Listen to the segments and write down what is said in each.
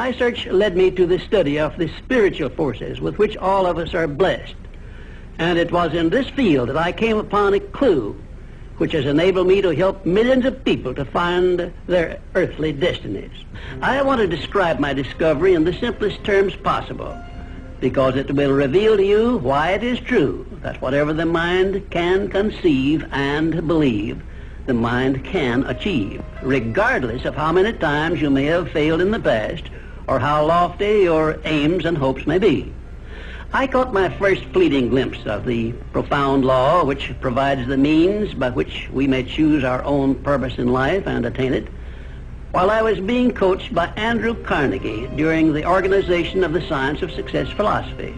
my search led me to the study of the spiritual forces with which all of us are blessed. And it was in this field that I came upon a clue which has enabled me to help millions of people to find their earthly destinies. I want to describe my discovery in the simplest terms possible, because it will reveal to you why it is true that whatever the mind can conceive and believe, the mind can achieve, regardless of how many times you may have failed in the past or how lofty your aims and hopes may be. I caught my first fleeting glimpse of the profound law which provides the means by which we may choose our own purpose in life and attain it while I was being coached by Andrew Carnegie during the organization of the Science of Success philosophy.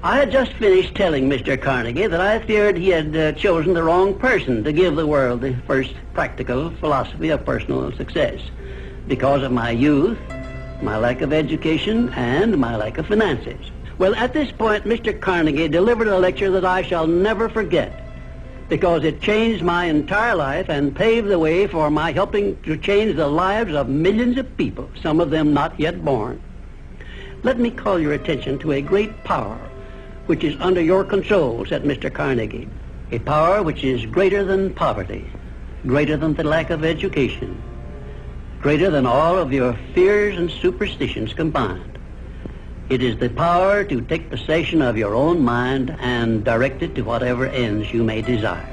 I had just finished telling Mr. Carnegie that I feared he had chosen the wrong person to give the world the first practical philosophy of personal success because of my youth, my lack of education, and my lack of finances. Well, at this point, Mr. Carnegie delivered a lecture that I shall never forget because it changed my entire life and paved the way for my helping to change the lives of millions of people, some of them not yet born. Let me call your attention to a great power which is under your control, said Mr. Carnegie, a power which is greater than poverty, greater than the lack of education, greater than all of your fears and superstitions combined. It is the power to take possession of your own mind and direct it to whatever ends you may desire.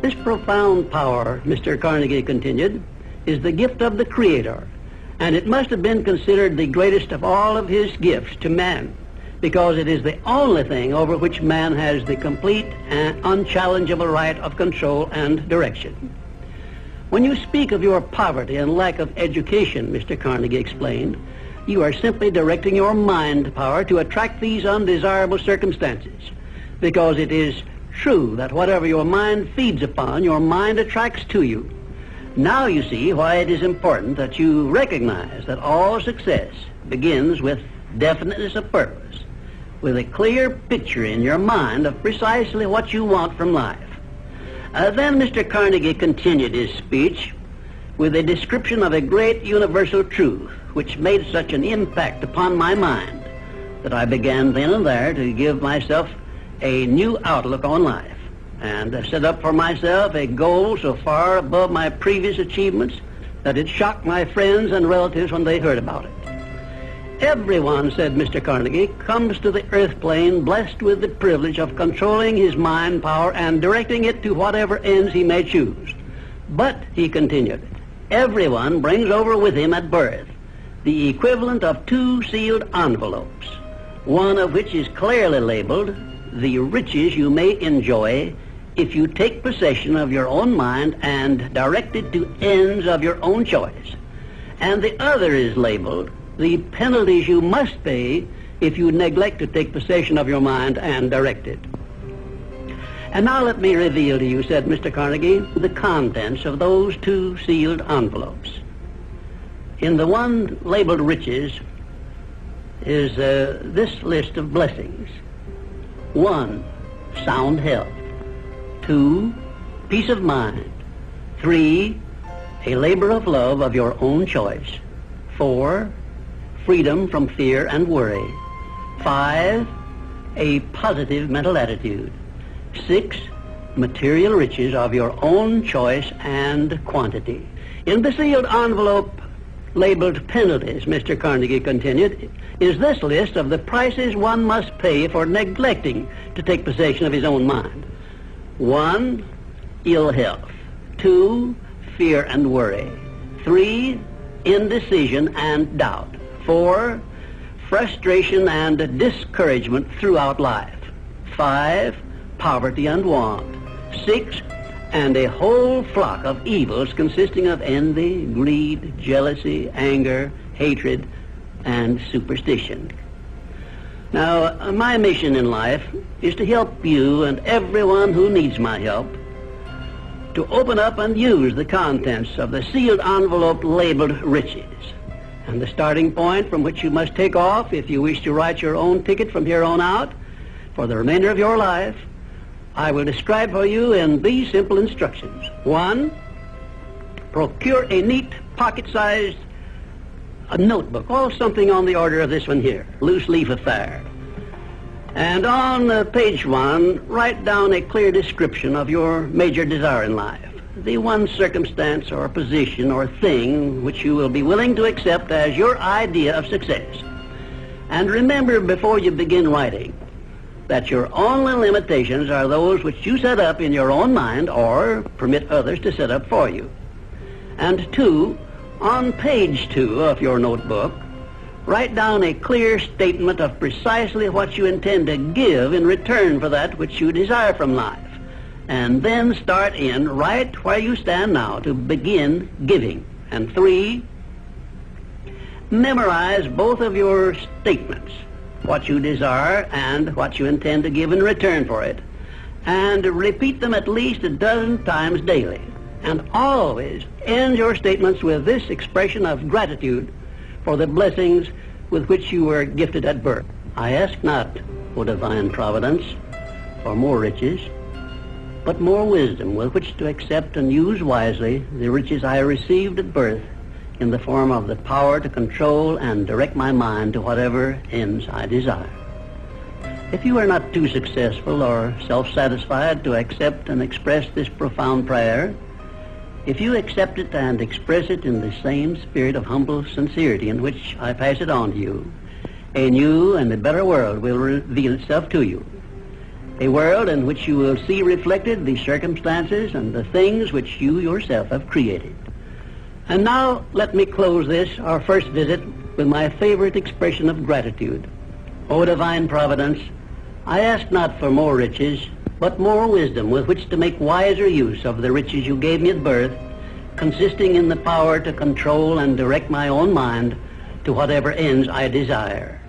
This profound power, Mr. Carnegie continued, is the gift of the Creator, and it must have been considered the greatest of all of his gifts to man, because it is the only thing over which man has the complete and unchallengeable right of control and direction. When you speak of your poverty and lack of education, Mr. Carnegie explained, you are simply directing your mind power to attract these undesirable circumstances, because it is true that whatever your mind feeds upon, your mind attracts to you. Now you see why it is important that you recognize that all success begins with definiteness of purpose, with a clear picture in your mind of precisely what you want from life. Then Mr. Carnegie continued his speech with a description of a great universal truth which made such an impact upon my mind that I began then and there to give myself a new outlook on life and set up for myself a goal so far above my previous achievements that it shocked my friends and relatives when they heard about it. Everyone, said Mr. Carnegie, comes to the earth plane blessed with the privilege of controlling his mind power and directing it to whatever ends he may choose. But, he continued, everyone brings over with him at birth the equivalent of two sealed envelopes, one of which is clearly labeled, the riches you may enjoy if you take possession of your own mind and direct it to ends of your own choice. And the other is labeled, the penalties you must pay if you neglect to take possession of your mind and direct it. And now let me reveal to you, said Mr. Carnegie, the contents of those two sealed envelopes. In the one labeled riches is this list of blessings. 1, sound health. 2, peace of mind. 3, a labor of love of your own choice. 4, freedom from fear and worry. 5, a positive mental attitude. 6, material riches of your own choice and quantity. In the sealed envelope labeled penalties, Mr. Carnegie continued, is this list of the prices one must pay for neglecting to take possession of his own mind. 1, ill health. 2, fear and worry. 3, indecision and doubt. 4, frustration and discouragement throughout life. 5, poverty and want. 6, and a whole flock of evils consisting of envy, greed, jealousy, anger, hatred, and superstition. Now, my mission in life is to help you and everyone who needs my help to open up and use the contents of the sealed envelope labeled riches. And the starting point from which you must take off if you wish to write your own ticket from here on out for the remainder of your life, I will describe for you in these simple instructions. 1, procure a neat pocket-sized a notebook, or something on the order of this one here, loose leaf affair. And on page 1, write down a clear description of your major desire in life, the one circumstance or position or thing which you will be willing to accept as your idea of success. And remember before you begin writing that your only limitations are those which you set up in your own mind or permit others to set up for you. And 2, on page 2 of your notebook, write down a clear statement of precisely what you intend to give in return for that which you desire from life. And then start in right where you stand now to begin giving. And 3, memorize both of your statements, what you desire and what you intend to give in return for it, and repeat them at least a dozen times daily. And always end your statements with this expression of gratitude for the blessings with which you were gifted at birth. I ask not, O divine providence, for more riches, but more wisdom with which to accept and use wisely the riches I received at birth in the form of the power to control and direct my mind to whatever ends I desire. If you are not too successful or self-satisfied to accept and express this profound prayer, if you accept it and express it in the same spirit of humble sincerity in which I pass it on to you, a new and a better world will reveal itself to you. A world in which you will see reflected the circumstances and the things which you yourself have created. And now let me close this, our first visit, with my favorite expression of gratitude. O divine providence, I ask not for more riches, but more wisdom with which to make wiser use of the riches you gave me at birth, consisting in the power to control and direct my own mind to whatever ends I desire.